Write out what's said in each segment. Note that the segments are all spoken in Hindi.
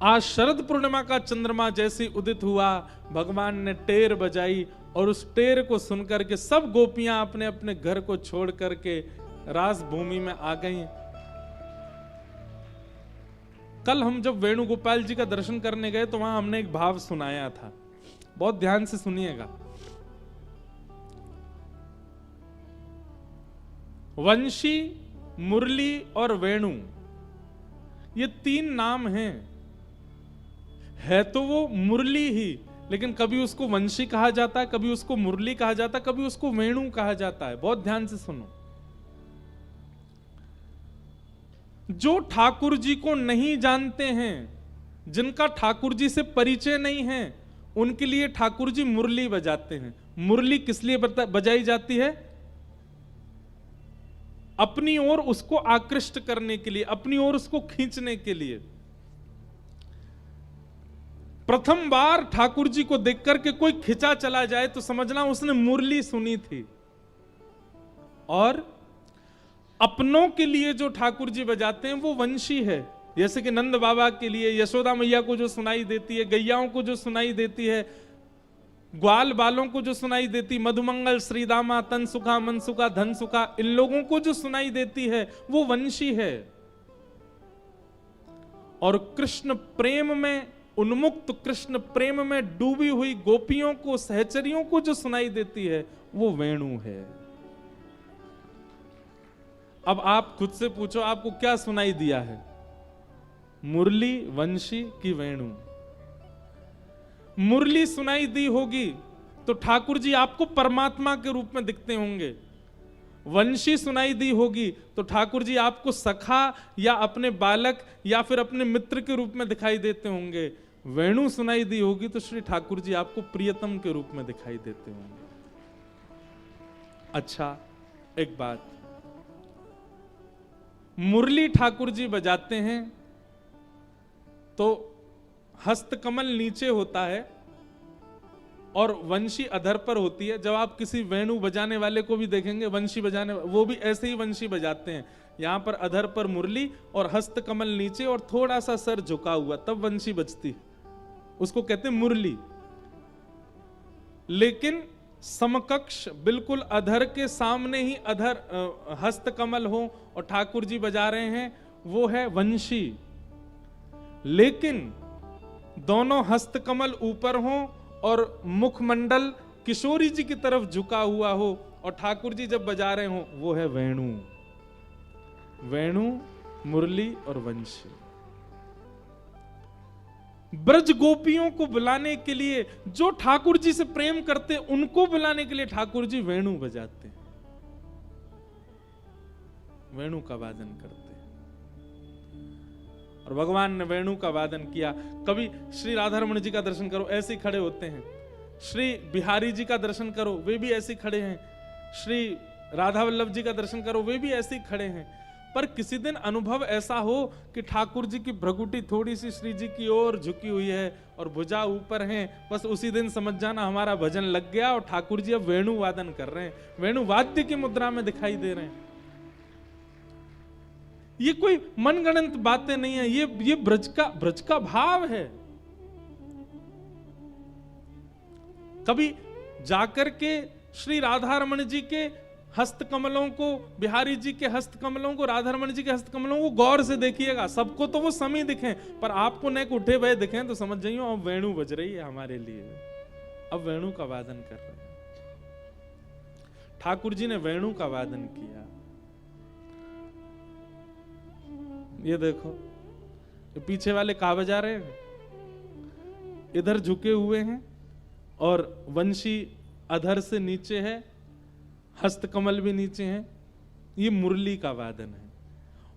आज शरद पूर्णिमा का चंद्रमा जैसी उदित हुआ, भगवान ने टेर बजाई और उस टेर को सुनकर के सब गोपियां अपने अपने घर को छोड़ करके रास भूमि में आ गई। कल हम जब वेणुगोपाल जी का दर्शन करने गए तो वहां हमने एक भाव सुनाया था, बहुत ध्यान से सुनिएगा। वंशी, मुरली और वेणु, ये तीन नाम हैं। है तो वो मुरली ही, लेकिन कभी उसको वंशी कहा जाता है, कभी उसको मुरली कहा जाता है, कभी उसको वेणु कहा जाता है। बहुत ध्यान से सुनो। जो ठाकुर जी को नहीं जानते हैं, जिनका ठाकुर जी से परिचय नहीं है, उनके लिए ठाकुर जी मुरली बजाते हैं। मुरली किस लिए बजाई जाती है? अपनी ओर उसको आकृष्ट करने के लिए, अपनी ओर उसको खींचने के लिए। प्रथम बार ठाकुर जी को देख करके कोई खिंचा चला जाए तो समझना उसने मुरली सुनी थी। और अपनों के लिए जो ठाकुर जी बजाते हैं वो वंशी है। जैसे कि नंद बाबा के लिए यशोदा मैया को जो सुनाई देती है, गैयाओं को जो सुनाई देती है, ग्वाल बालों को जो सुनाई देती, मधुमंगल, श्रीदामा, तनसुखा, मनसुखा, धनसुखा, इन लोगों को जो सुनाई देती है वो वंशी है। और कृष्ण प्रेम में उन्मुक्त, कृष्ण प्रेम में डूबी हुई गोपियों को, सहचरियों को जो सुनाई देती है वो वेणु है। अब आप खुद से पूछो, आपको क्या सुनाई दिया है? मुरली, वंशी की वेणु? मुरली सुनाई दी होगी तो ठाकुर जी आपको परमात्मा के रूप में दिखते होंगे। वंशी सुनाई दी होगी तो ठाकुर जी आपको सखा या अपने बालक या फिर अपने मित्र के रूप में दिखाई देते होंगे। वेणु सुनाई दी होगी तो श्री ठाकुर जी आपको प्रियतम के रूप में दिखाई देते होंगे। अच्छा, एक बात, मुरली ठाकुर जी बजाते हैं तो हस्तकमल नीचे होता है और वंशी अधर पर होती है। जब आप किसी वेणु बजाने वाले को भी देखेंगे, वंशी बजाने, वो भी ऐसे ही वंशी बजाते हैं। यहां पर अधर पर मुरली और हस्तकमल नीचे और थोड़ा सा सर झुका हुआ, तब वंशी बजती है, उसको कहते हैं मुरली। लेकिन समकक्ष बिल्कुल अधर के सामने ही अधर हस्तकमल हो और ठाकुर जी बजा रहे हैं, वो है वंशी। लेकिन दोनों हस्तकमल ऊपर हो और मुखमंडल किशोरी जी की तरफ झुका हुआ हो और ठाकुर जी जब बजा रहे हो, वो है वेणु। वेणु, मुरली और वंशी। ब्रज गोपियों को बुलाने के लिए, जो ठाकुर जी से प्रेम करते, उनको बुलाने के लिए ठाकुर जी वेणु बजाते, वेणु का वादन करते। और भगवान ने वेणु का वादन किया। कभी श्री राधारमण जी का दर्शन करो, ऐसे ही खड़े होते हैं। श्री बिहारी जी का दर्शन करो, वे भी ऐसे ही खड़े हैं। श्री राधा वल्लभ जी का दर्शन करो, वे भी ऐसे ही खड़े हैं। पर किसी दिन अनुभव ऐसा हो कि ठाकुर जी की भ्रगुटी थोड़ी सी श्री जी की ओर झुकी हुई है और भुजा ऊपर है, बस उसी दिन समझ जाना हमारा भजन लग गया और ठाकुर जी अब वेणु वादन कर रहे हैं, वेणु वाद्य की मुद्रा में दिखाई दे रहे हैं। ये कोई मनगणंत बातें नहीं है, ये ब्रज का भाव है। कभी जाकर के श्री राधारमण जी के हस्तकमलों को, बिहारी जी के हस्तकमलों को, राधारमण जी के हस्तकमलों को गौर से देखिएगा। सबको तो वो समी दिखें, पर आपको नेक उठे हुए दिखें तो समझ जाइए अब वेणु बज रही है हमारे लिए, अब वेणु का वादन कर रहे हैं। ठाकुर जी ने वेणु का वादन किया। ये देखो, ये पीछे वाले कहा बजा रहे हैं, इधर झुके हुए हैं और वंशी अधर से नीचे है, हस्तकमल भी नीचे हैं। ये मुरली का वादन है।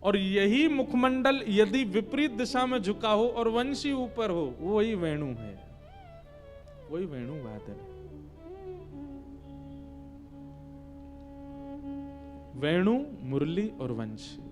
और यही मुखमंडल यदि विपरीत दिशा में झुका हो और वंशी ऊपर हो, वही वेणु है, वही वेणु वादन है। वेणु, मुरली और वंशी।